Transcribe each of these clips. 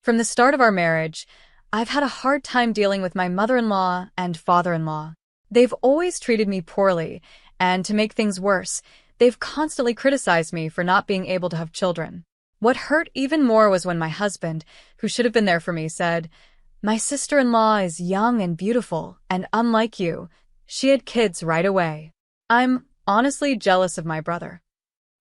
From the start of our marriage, I've had a hard time dealing with my mother-in-law and father-in-law. They've always treated me poorly, and to make things worse, they've constantly criticized me for not being able to have children. What hurt even more was when my husband, who should have been there for me, said, "My sister-in-law is young and beautiful, and unlike you, she had kids right away." I'm honestly jealous of my brother.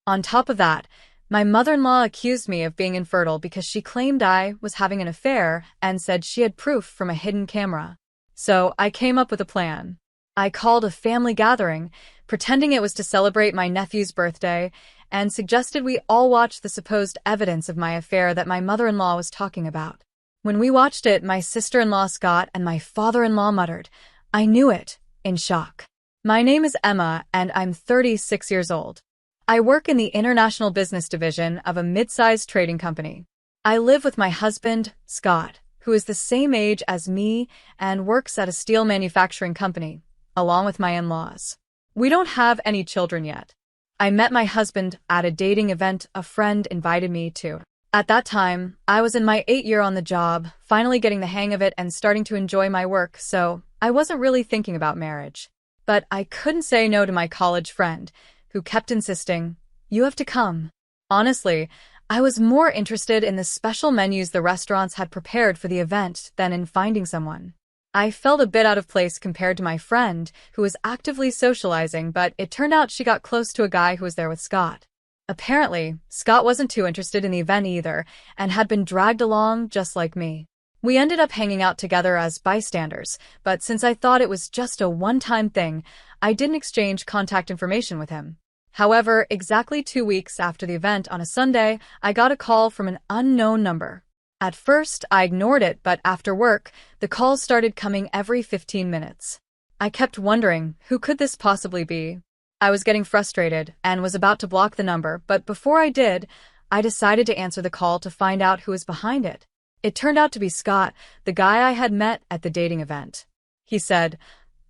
On top of that, my mother-in-law accused me of being infertile because she claimed I was having an affair and said she had proof from a hidden camera. So I came up with a plan. I called a family gathering, pretending it was to celebrate my nephew's birthday, and suggested we all watch the supposed evidence of my affair that my mother-in-law was talking about. When we watched it, my sister-in-law Scott and my father-in-law muttered, "I knew it," in shock. My name is Emma, and I'm 36 years old. I work in the international business division of a mid-sized trading company. I live with my husband, Scott, who is the same age as me and works at a steel manufacturing company, along with my in-laws. We don't have any children yet. I met my husband at a dating event a friend invited me to. At that time, I was in my 8th year on the job, finally getting the hang of it and starting to enjoy my work, so I wasn't really thinking about marriage. But I couldn't say no to my college friend, who kept insisting, "You have to come." Honestly, I was more interested in the special menus the restaurants had prepared for the event than in finding someone. I felt a bit out of place compared to my friend, who was actively socializing, but it turned out she got close to a guy who was there with Scott. Apparently, Scott wasn't too interested in the event either, and had been dragged along just like me. We ended up hanging out together as bystanders, but since I thought it was just a one-time thing, I didn't exchange contact information with him. However, exactly 2 weeks after the event on a Sunday, I got a call from an unknown number. At first, I ignored it, but after work, the calls started coming every 15 minutes. I kept wondering, who could this possibly be? I was getting frustrated and was about to block the number, but before I did, I decided to answer the call to find out who was behind it. It turned out to be Scott, the guy I had met at the dating event. He said,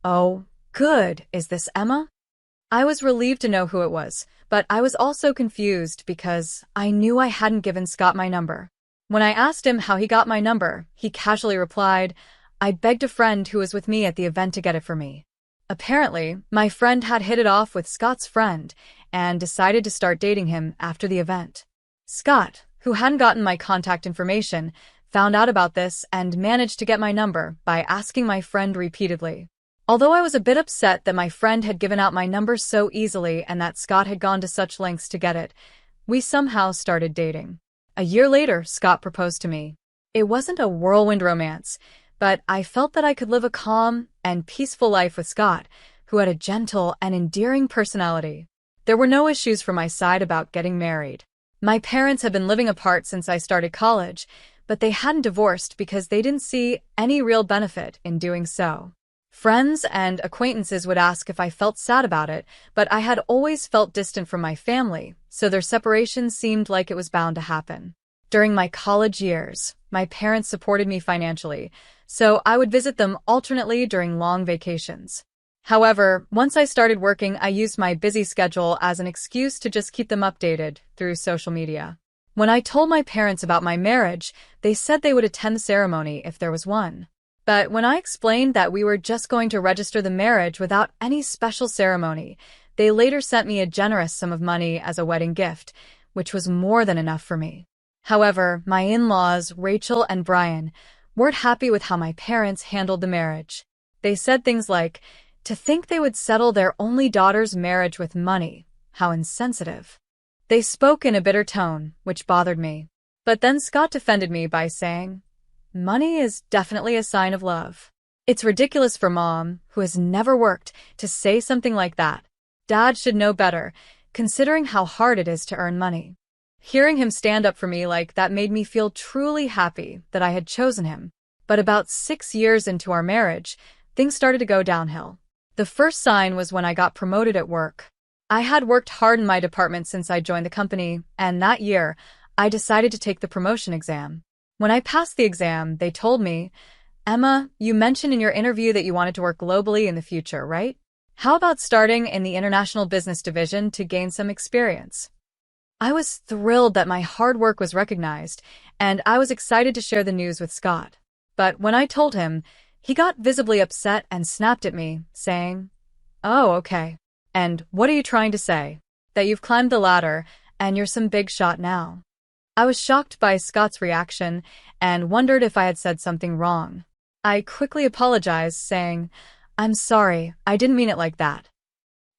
"Oh, good, is this Emma?" I was relieved to know who it was, but I was also confused because I knew I hadn't given Scott my number. When I asked him how he got my number, he casually replied, "I begged a friend who was with me at the event to get it for me." Apparently, my friend had hit it off with Scott's friend and decided to start dating him after the event. Scott, who hadn't gotten my contact information, found out about this and managed to get my number by asking my friend repeatedly. Although I was a bit upset that my friend had given out my number so easily and that Scott had gone to such lengths to get it, we somehow started dating. A year later, Scott proposed to me. It wasn't a whirlwind romance, but I felt that I could live a calm and peaceful life with Scott, who had a gentle and endearing personality. There were no issues from my side about getting married. My parents had been living apart since I started college, but they hadn't divorced because they didn't see any real benefit in doing so. Friends and acquaintances would ask if I felt sad about it, but I had always felt distant from my family, so their separation seemed like it was bound to happen. During my college years, my parents supported me financially, so I would visit them alternately during long vacations. However, once I started working, I used my busy schedule as an excuse to just keep them updated through social media. When I told my parents about my marriage, they said they would attend the ceremony if there was one. But when I explained that we were just going to register the marriage without any special ceremony, they later sent me a generous sum of money as a wedding gift, which was more than enough for me. However, my in-laws, Rachel and Brian, weren't happy with how my parents handled the marriage. They said things like, to think they would settle their only daughter's marriage with money, how insensitive. They spoke in a bitter tone, which bothered me. But then Scott defended me by saying, "Money is definitely a sign of love. It's ridiculous for Mom, who has never worked, to say something like that. Dad should know better, considering how hard it is to earn money." Hearing him stand up for me like that made me feel truly happy that I had chosen him. But about 6 years into our marriage, things started to go downhill. The first sign was when I got promoted at work. I had worked hard in my department since I joined the company, and that year, I decided to take the promotion exam. When I passed the exam, they told me, "Emma, you mentioned in your interview that you wanted to work globally in the future, right? How about starting in the international business division to gain some experience?" I was thrilled that my hard work was recognized, and I was excited to share the news with Scott. But when I told him, he got visibly upset and snapped at me, saying, "Oh, okay. And what are you trying to say? That you've climbed the ladder, and you're some big shot now?" I was shocked by Scott's reaction and wondered if I had said something wrong. I quickly apologized, saying, "I'm sorry, I didn't mean it like that."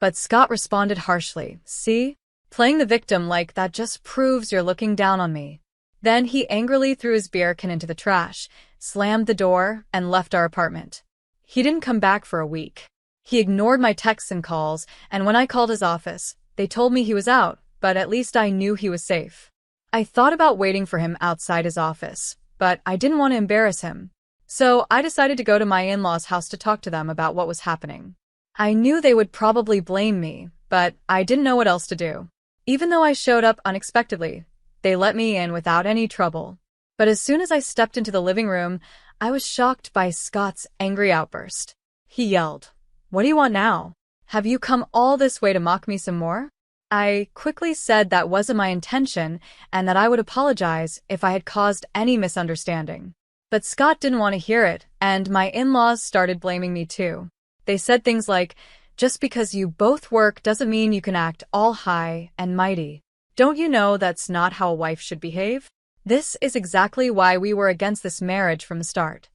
But Scott responded harshly, "See? Playing the victim like that just proves you're looking down on me." Then he angrily threw his beer can into the trash, slammed the door, and left our apartment. He didn't come back for a week. He ignored my texts and calls, and when I called his office, they told me he was out, but at least I knew he was safe. I thought about waiting for him outside his office, but I didn't want to embarrass him. So I decided to go to my in-laws' house to talk to them about what was happening. I knew they would probably blame me, but I didn't know what else to do. Even though I showed up unexpectedly, they let me in without any trouble. But as soon as I stepped into the living room, I was shocked by Scott's angry outburst. He yelled, "What do you want now? Have you come all this way to mock me some more?" I quickly said that wasn't my intention and that I would apologize if I had caused any misunderstanding. But Scott didn't want to hear it, and my in-laws started blaming me too. They said things like, "Just because you both work doesn't mean you can act all high and mighty. Don't you know that's not how a wife should behave?" This is exactly why we were against this marriage from the start.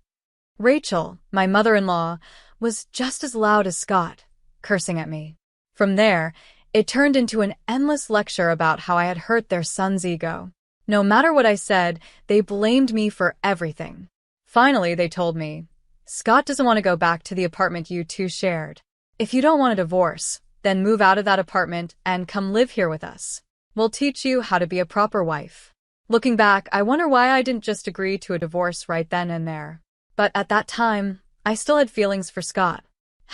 Rachel, my mother-in-law, was just as loud as Scott, cursing at me. From there, it turned into an endless lecture about how I had hurt their son's ego. No matter what I said, they blamed me for everything. Finally, they told me, "Scott doesn't want to go back to the apartment you two shared. If you don't want a divorce, then move out of that apartment and come live here with us. We'll teach you how to be a proper wife." Looking back, I wonder why I didn't just agree to a divorce right then and there. But at that time, I still had feelings for Scott.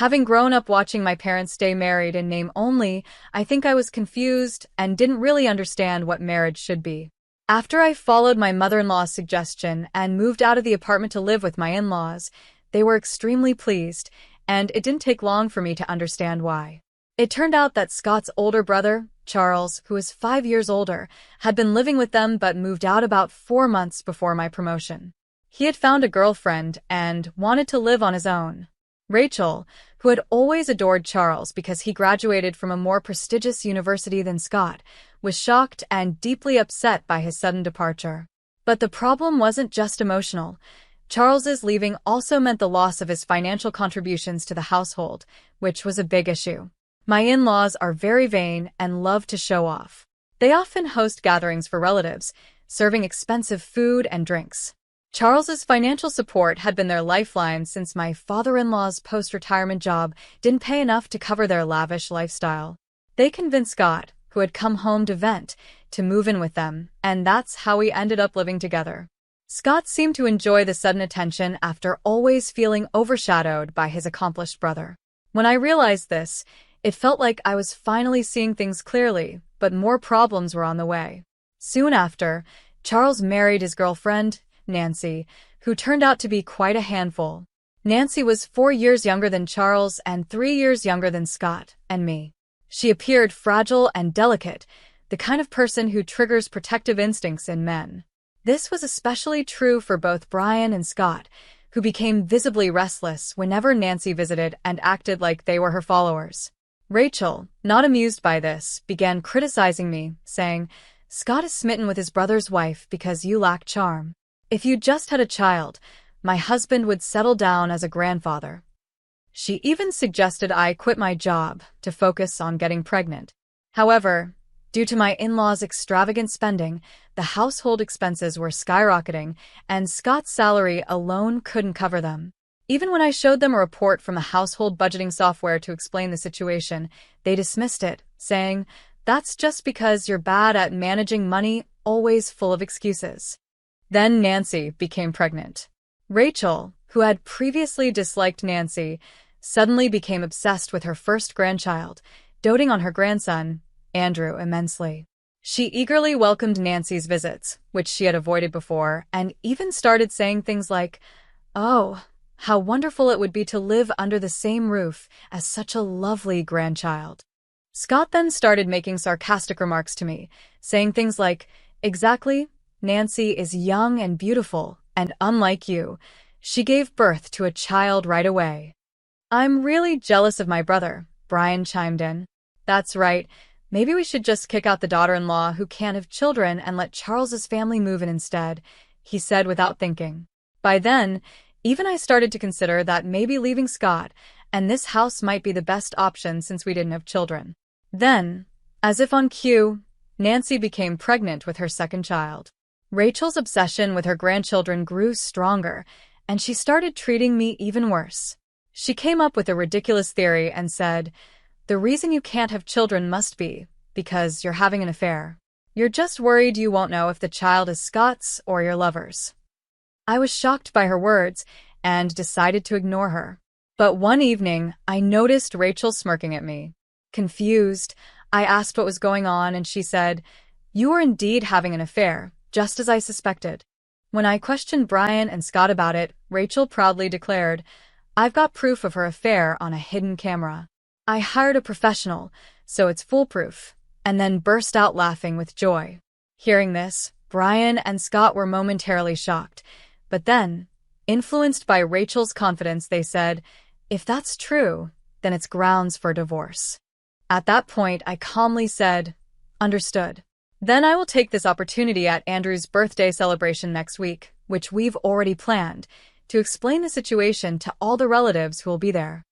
Having grown up watching my parents stay married in name only, I think I was confused and didn't really understand what marriage should be. After I followed my mother-in-law's suggestion and moved out of the apartment to live with my in-laws, they were extremely pleased, and it didn't take long for me to understand why. It turned out that Scott's older brother, Charles, who was 5 years older, had been living with them but moved out about 4 months before my promotion. He had found a girlfriend and wanted to live on his own. Rachel, who had always adored Charles because he graduated from a more prestigious university than Scott, was shocked and deeply upset by his sudden departure. But the problem wasn't just emotional. Charles's leaving also meant the loss of his financial contributions to the household, which was a big issue. My in-laws are very vain and love to show off. They often host gatherings for relatives, serving expensive food and drinks. Charles's financial support had been their lifeline since my father-in-law's post-retirement job didn't pay enough to cover their lavish lifestyle. They convinced Scott, who had come home to vent, to move in with them, and that's how we ended up living together. Scott seemed to enjoy the sudden attention after always feeling overshadowed by his accomplished brother. When I realized this, it felt like I was finally seeing things clearly, but more problems were on the way. Soon after, Charles married his girlfriend, Nancy, who turned out to be quite a handful. Nancy was 4 years younger than Charles and 3 years younger than Scott and me. She appeared fragile and delicate, the kind of person who triggers protective instincts in men. This was especially true for both Brian and Scott, who became visibly restless whenever Nancy visited and acted like they were her followers. Rachel, not amused by this, began criticizing me, saying, "Scott is smitten with his brother's wife because you lack charm. If you just had a child, my husband would settle down as a grandfather." She even suggested I quit my job to focus on getting pregnant. However, due to my in-laws' extravagant spending, the household expenses were skyrocketing, and Scott's salary alone couldn't cover them. Even when I showed them a report from a household budgeting software to explain the situation, they dismissed it, saying, "That's just because you're bad at managing money, always full of excuses." Then Nancy became pregnant. Rachel, who had previously disliked Nancy, suddenly became obsessed with her first grandchild, doting on her grandson, Andrew, immensely. She eagerly welcomed Nancy's visits, which she had avoided before, and even started saying things like, "Oh, how wonderful it would be to live under the same roof as such a lovely grandchild." Scott then started making sarcastic remarks to me, saying things like, "Exactly, Nancy is young and beautiful, and unlike you, she gave birth to a child right away." "I'm really jealous of my brother," Brian chimed in. "That's right. Maybe we should just kick out the daughter-in-law who can't have children and let Charles's family move in instead," he said without thinking. By then, even I started to consider that maybe leaving Scott and this house might be the best option since we didn't have children. Then, as if on cue, Nancy became pregnant with her second child. Rachel's obsession with her grandchildren grew stronger, and she started treating me even worse. She came up with a ridiculous theory and said, "The reason you can't have children must be because you're having an affair. You're just worried you won't know if the child is Scott's or your lover's." I was shocked by her words and decided to ignore her. But one evening, I noticed Rachel smirking at me. Confused, I asked what was going on, and she said, "You are indeed having an affair, just as I suspected." When I questioned Brian and Scott about it, Rachel proudly declared, "I've got proof of her affair on a hidden camera. I hired a professional, so it's foolproof," and then burst out laughing with joy. Hearing this, Brian and Scott were momentarily shocked, but then, influenced by Rachel's confidence, they said, "If that's true, then it's grounds for divorce." At that point, I calmly said, "Understood." Then I will take this opportunity at Andrew's birthday celebration next week, which we've already planned, to explain the situation to all the relatives who will be there.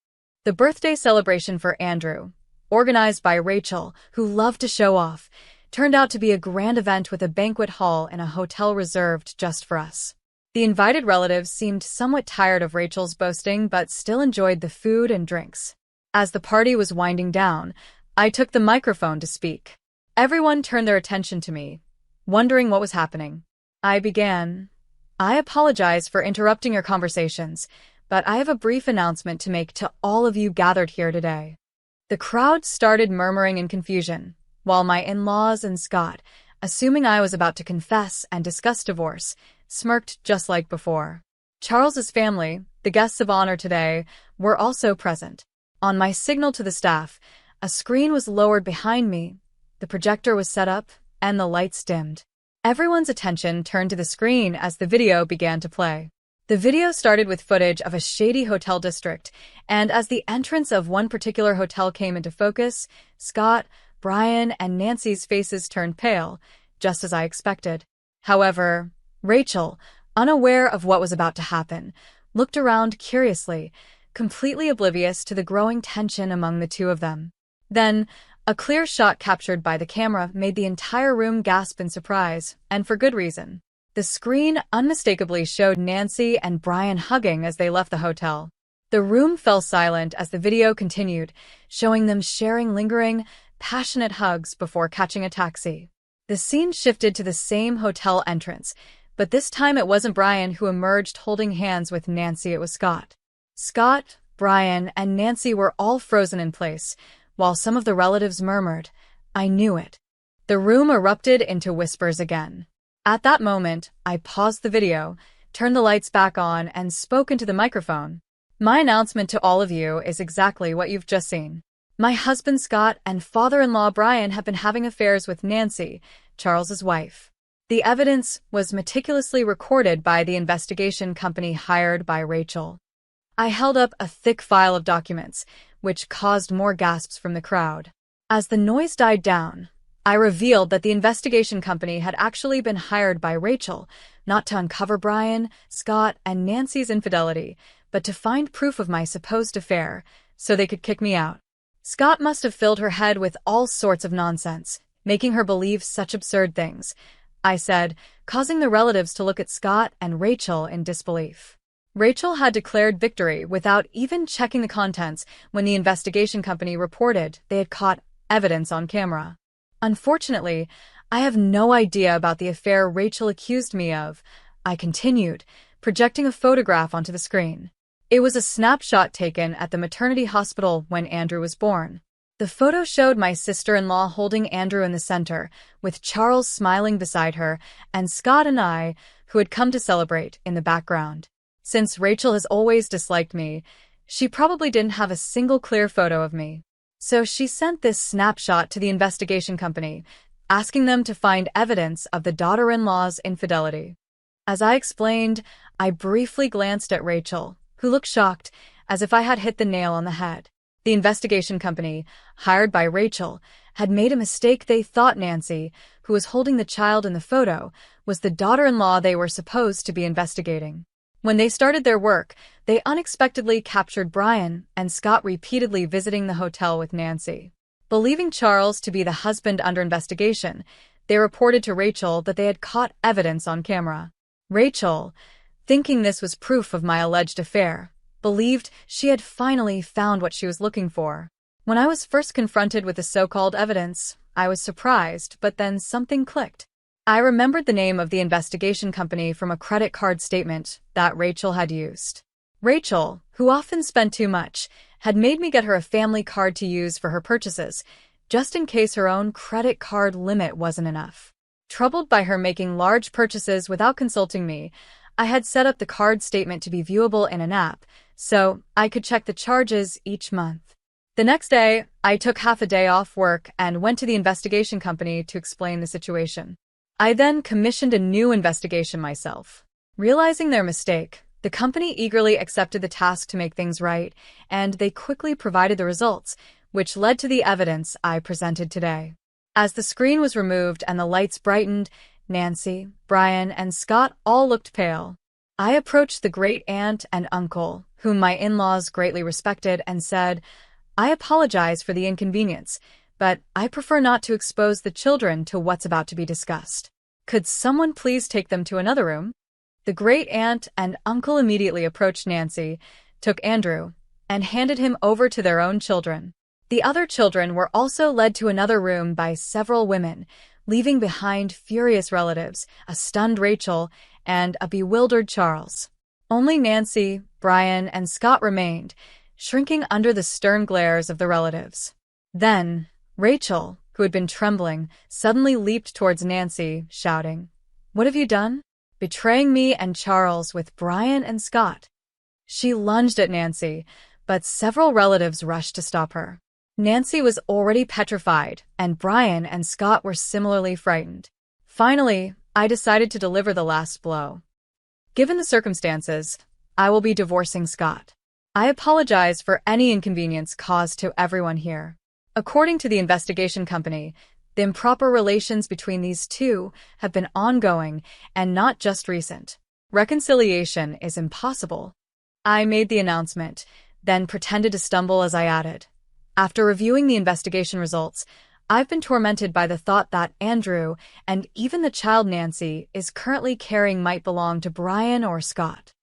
The birthday celebration for Andrew, organized by Rachel, who loved to show off, turned out to be a grand event with a banquet hall in a hotel reserved just for us. The invited relatives seemed somewhat tired of Rachel's boasting but still enjoyed the food and drinks. As the party was winding down, I took the microphone to speak. Everyone turned their attention to me, wondering what was happening. I began, "I apologize for interrupting your conversations, but I have a brief announcement to make to all of you gathered here today." The crowd started murmuring in confusion, while my in-laws and Scott, assuming I was about to confess and discuss divorce, smirked just like before. Charles's family, the guests of honor today, were also present. On my signal to the staff, a screen was lowered behind me, the projector was set up, and the lights dimmed. Everyone's attention turned to the screen as the video began to play. The video started with footage of a shady hotel district, and as the entrance of one particular hotel came into focus, Scott, Brian, and Nancy's faces turned pale, just as I expected. However, Rachel, unaware of what was about to happen, looked around curiously, completely oblivious to the growing tension among the two of them. Then, a clear shot captured by the camera made the entire room gasp in surprise, and for good reason. The screen unmistakably showed Nancy and Brian hugging as they left the hotel. The room fell silent as the video continued, showing them sharing lingering, passionate hugs before catching a taxi. The scene shifted to the same hotel entrance, but this time it wasn't Brian who emerged holding hands with Nancy, it was Scott. Scott, Brian, and Nancy were all frozen in place, while some of the relatives murmured, "I knew it." The room erupted into whispers again. At that moment, I paused the video, turned the lights back on, and spoke into the microphone. "My announcement to all of you is exactly what you've just seen. My husband Scott and father-in-law Brian have been having affairs with Nancy, Charles's wife. The evidence was meticulously recorded by the investigation company hired by Rachel." I held up a thick file of documents, which caused more gasps from the crowd. As the noise died down, I revealed that the investigation company had actually been hired by Rachel, not to uncover Brian, Scott, and Nancy's infidelity, but to find proof of my supposed affair, so they could kick me out. Scott must have filled her head with all sorts of nonsense, making her believe such absurd things, I said, causing the relatives to look at Scott and Rachel in disbelief. Rachel had declared victory without even checking the contents when the investigation company reported they had caught evidence on camera. Unfortunately, I have no idea about the affair Rachel accused me of, I continued, projecting a photograph onto the screen. It was a snapshot taken at the maternity hospital when Andrew was born. The photo showed my sister-in-law holding Andrew in the center, with Charles smiling beside her, and Scott and I, who had come to celebrate, in the background. Since Rachel has always disliked me, she probably didn't have a single clear photo of me. So she sent this snapshot to the investigation company, asking them to find evidence of the daughter-in-law's infidelity. As I explained, I briefly glanced at Rachel, who looked shocked, as if I had hit the nail on the head. The investigation company, hired by Rachel, had made a mistake. They thought Nancy, who was holding the child in the photo, was the daughter-in-law they were supposed to be investigating. When they started their work, they unexpectedly captured Brian and Scott repeatedly visiting the hotel with Nancy. Believing Charles to be the husband under investigation, they reported to Rachel that they had caught evidence on camera. Rachel, thinking this was proof of my alleged affair, believed she had finally found what she was looking for. When I was first confronted with the so-called evidence, I was surprised, but then something clicked. I remembered the name of the investigation company from a credit card statement that Rachel had used. Rachel, who often spent too much, had made me get her a family card to use for her purchases, just in case her own credit card limit wasn't enough. Troubled by her making large purchases without consulting me, I had set up the card statement to be viewable in an app, so I could check the charges each month. The next day, I took half a day off work and went to the investigation company to explain the situation. I then commissioned a new investigation myself. Realizing their mistake, the company eagerly accepted the task to make things right, and they quickly provided the results, which led to the evidence I presented today. As the screen was removed and the lights brightened, Nancy, Brian, and Scott all looked pale. I approached the great-aunt and uncle, whom my in-laws greatly respected, and said, "I apologize for the inconvenience, but I prefer not to expose the children to what's about to be discussed. Could someone please take them to another room?" The great-aunt and uncle immediately approached Nancy, took Andrew, and handed him over to their own children. The other children were also led to another room by several women, leaving behind furious relatives, a stunned Rachel, and a bewildered Charles. Only Nancy, Brian, and Scott remained, shrinking under the stern glares of the relatives. Then, Rachel, who had been trembling, suddenly leaped towards Nancy, shouting, "What have you done? Betraying me and Charles with Brian and Scott." She lunged at Nancy, but several relatives rushed to stop her. Nancy was already petrified, and Brian and Scott were similarly frightened. Finally, I decided to deliver the last blow. Given the circumstances, I will be divorcing Scott. I apologize for any inconvenience caused to everyone here. According to the investigation company, the improper relations between these two have been ongoing and not just recent. Reconciliation is impossible. I made the announcement, then pretended to stumble as I added, "After reviewing the investigation results, I've been tormented by the thought that Andrew, and even the child Nancy is currently carrying, might belong to Brian or Scott."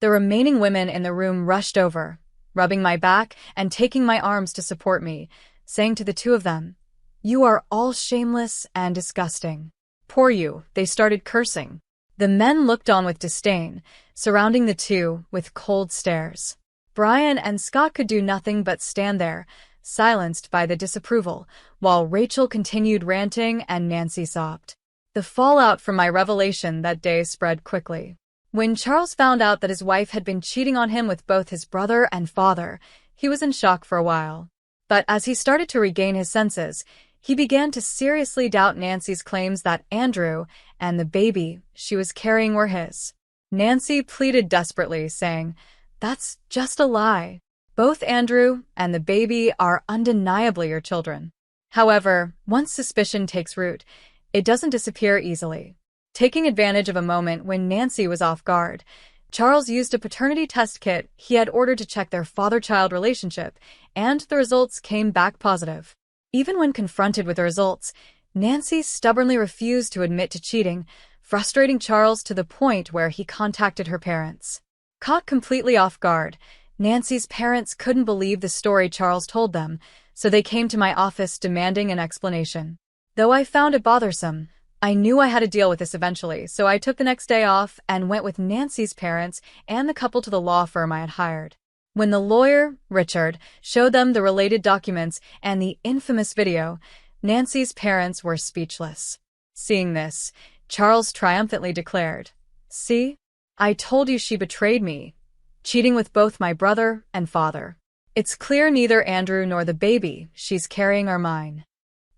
The remaining women in the room rushed over, rubbing my back and taking my arms to support me, saying to the two of them, "You are all shameless and disgusting." "Poor you," they started cursing. The men looked on with disdain, surrounding the two with cold stares. Brian and Scott could do nothing but stand there, silenced by the disapproval, while Rachel continued ranting and Nancy sobbed. The fallout from my revelation that day spread quickly. When Charles found out that his wife had been cheating on him with both his brother and father, he was in shock for a while. But as he started to regain his senses, he began to seriously doubt Nancy's claims that Andrew and the baby she was carrying were his. Nancy pleaded desperately, saying, "That's just a lie. Both Andrew and the baby are undeniably your children." However, once suspicion takes root, it doesn't disappear easily. Taking advantage of a moment when Nancy was off guard, Charles used a paternity test kit he had ordered to check their father-child relationship, and the results came back positive. Even when confronted with the results, Nancy stubbornly refused to admit to cheating, frustrating Charles to the point where he contacted her parents. Caught completely off guard, Nancy's parents couldn't believe the story Charles told them, so they came to my office demanding an explanation. Though I found it bothersome, I knew I had to deal with this eventually, so I took the next day off and went with Nancy's parents and the couple to the law firm I had hired. When the lawyer, Richard, showed them the related documents and the infamous video, Nancy's parents were speechless. Seeing this, Charles triumphantly declared, "See? I told you she betrayed me, cheating with both my brother and father. It's clear neither Andrew nor the baby she's carrying are mine.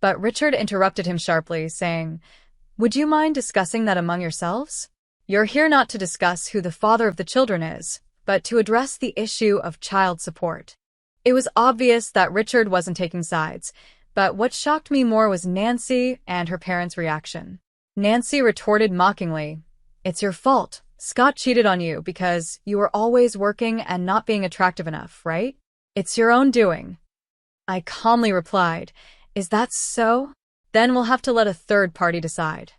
But Richard interrupted him sharply, saying, "Would you mind discussing that among yourselves? You're here not to discuss who the father of the children is, but to address the issue of child support." It was obvious that Richard wasn't taking sides, but what shocked me more was Nancy and her parents' reaction. Nancy retorted mockingly, "It's your fault. Scott cheated on you because you were always working and not being attractive enough, right? It's your own doing." I calmly replied, "Is that so? Then we'll have to let a third party decide."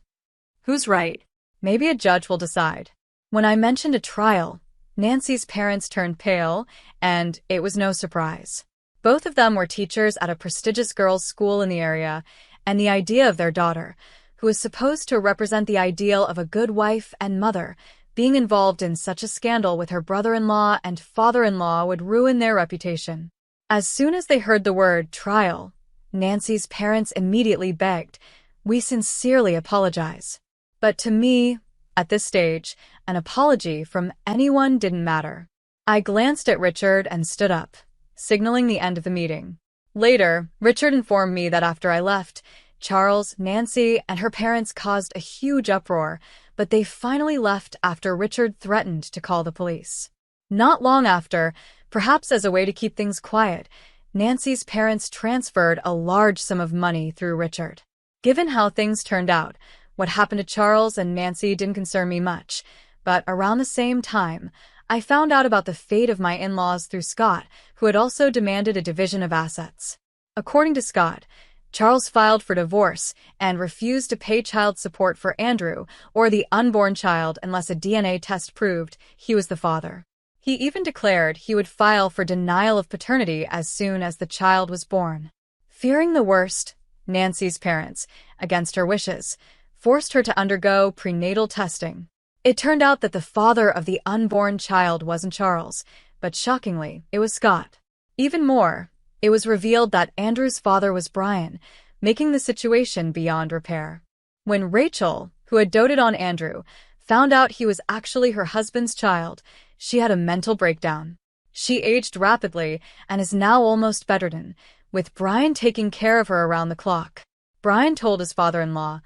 "Who's right?" "Maybe a judge will decide." When I mentioned a trial, Nancy's parents turned pale, and it was no surprise. Both of them were teachers at a prestigious girls' school in the area, and the idea of their daughter, who was supposed to represent the ideal of a good wife and mother, being involved in such a scandal with her brother-in-law and father-in-law would ruin their reputation. As soon as they heard the word trial, Nancy's parents immediately begged, "We sincerely apologize." But to me, at this stage, an apology from anyone didn't matter. I glanced at Richard and stood up, signaling the end of the meeting. Later, Richard informed me that after I left, Charles, Nancy, and her parents caused a huge uproar, but they finally left after Richard threatened to call the police. Not long after, perhaps as a way to keep things quiet, Nancy's parents transferred a large sum of money through Richard. Given how things turned out, what happened to Charles and Nancy didn't concern me much, but around the same time, I found out about the fate of my in-laws through Scott, who had also demanded a division of assets. According to Scott, Charles filed for divorce and refused to pay child support for Andrew or the unborn child unless a DNA test proved he was the father. He even declared he would file for denial of paternity as soon as the child was born. Fearing the worst, Nancy's parents, against her wishes, forced her to undergo prenatal testing. It turned out that the father of the unborn child wasn't Charles, but shockingly, it was Scott. Even more, it was revealed that Andrew's father was Brian, making the situation beyond repair. When Rachel, who had doted on Andrew, found out he was actually her husband's child, she had a mental breakdown. She aged rapidly and is now almost bedridden, with Brian taking care of her around the clock. Brian told his father-in-law,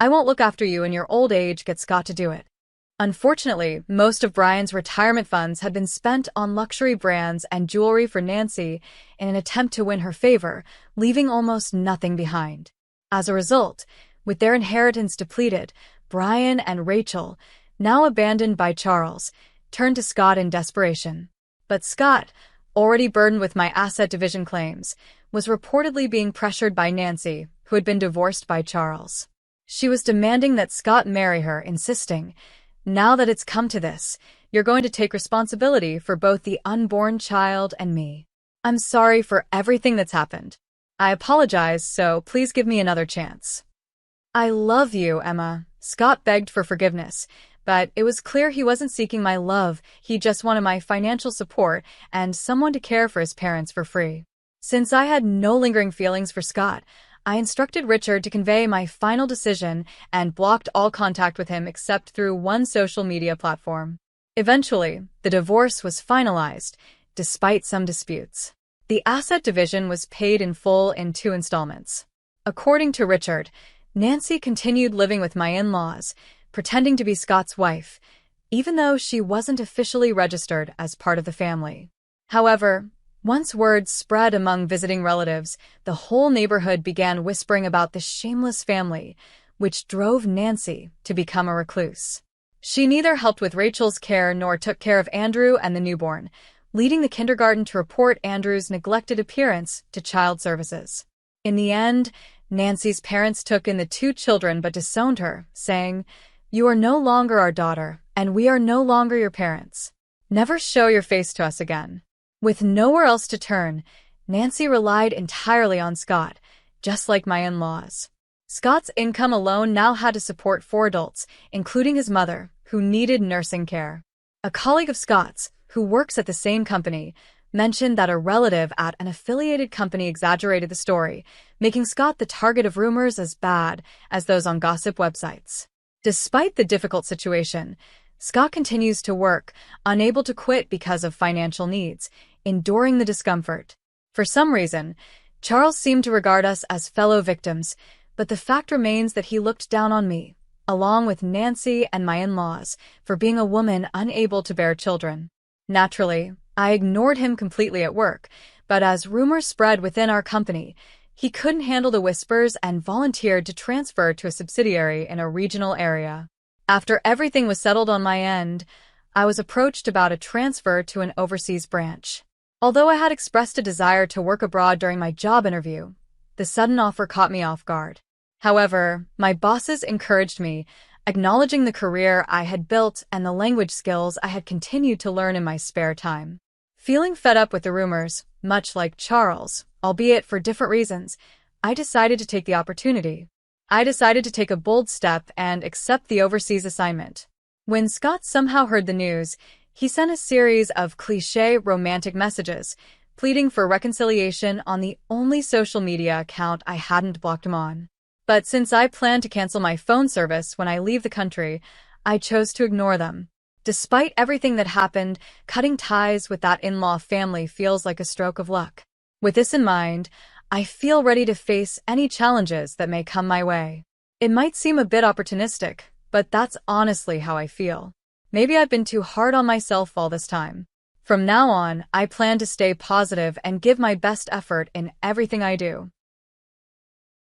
"I won't look after you in your old age, get Scott to do it." Unfortunately, most of Brian's retirement funds had been spent on luxury brands and jewelry for Nancy in an attempt to win her favor, leaving almost nothing behind. As a result, with their inheritance depleted, Brian and Rachel, now abandoned by Charles, turned to Scott in desperation. But Scott, already burdened with my asset division claims, was reportedly being pressured by Nancy, who had been divorced by Charles. She was demanding that Scott marry her, insisting, "Now that it's come to this, you're going to take responsibility for both the unborn child and me. I'm sorry for everything that's happened. I apologize, so please give me another chance." "I love you, Emma." Scott begged for forgiveness, but it was clear he wasn't seeking my love, he just wanted my financial support and someone to care for his parents for free. Since I had no lingering feelings for Scott, I instructed Richard to convey my final decision and blocked all contact with him except through one social media platform. Eventually, the divorce was finalized, despite some disputes. The asset division was paid in full in 2 installments. According to Richard, Nancy continued living with my in-laws, pretending to be Scott's wife, even though she wasn't officially registered as part of the family. However, once word spread among visiting relatives, the whole neighborhood began whispering about this shameless family, which drove Nancy to become a recluse. She neither helped with Rachel's care nor took care of Andrew and the newborn, leading the kindergarten to report Andrew's neglected appearance to child services. In the end, Nancy's parents took in the 2 children but disowned her, saying, "You are no longer our daughter, and we are no longer your parents. Never show your face to us again." With nowhere else to turn, Nancy relied entirely on Scott, just like my in-laws. Scott's income alone now had to support 4 adults, including his mother, who needed nursing care. A colleague of Scott's, who works at the same company, mentioned that a relative at an affiliated company exaggerated the story, making Scott the target of rumors as bad as those on gossip websites. Despite the difficult situation, Scott continues to work, unable to quit because of financial needs, enduring the discomfort. For some reason, Charles seemed to regard us as fellow victims, but the fact remains that he looked down on me, along with Nancy and my in-laws, for being a woman unable to bear children. Naturally, I ignored him completely at work, but as rumors spread within our company, he couldn't handle the whispers and volunteered to transfer to a subsidiary in a regional area. After everything was settled on my end, I was approached about a transfer to an overseas branch. Although I had expressed a desire to work abroad during my job interview, the sudden offer caught me off guard. However, my bosses encouraged me, acknowledging the career I had built and the language skills I had continued to learn in my spare time. Feeling fed up with the rumors, much like Charles, albeit for different reasons, I decided to take the opportunity. I decided to take a bold step and accept the overseas assignment. When Scott somehow heard the news, he sent a series of cliché romantic messages, pleading for reconciliation on the only social media account I hadn't blocked him on. But since I planned to cancel my phone service when I leave the country, I chose to ignore them. Despite everything that happened, cutting ties with that in-law family feels like a stroke of luck. With this in mind, I feel ready to face any challenges that may come my way. It might seem a bit opportunistic, but that's honestly how I feel. Maybe I've been too hard on myself all this time. From now on, I plan to stay positive and give my best effort in everything I do.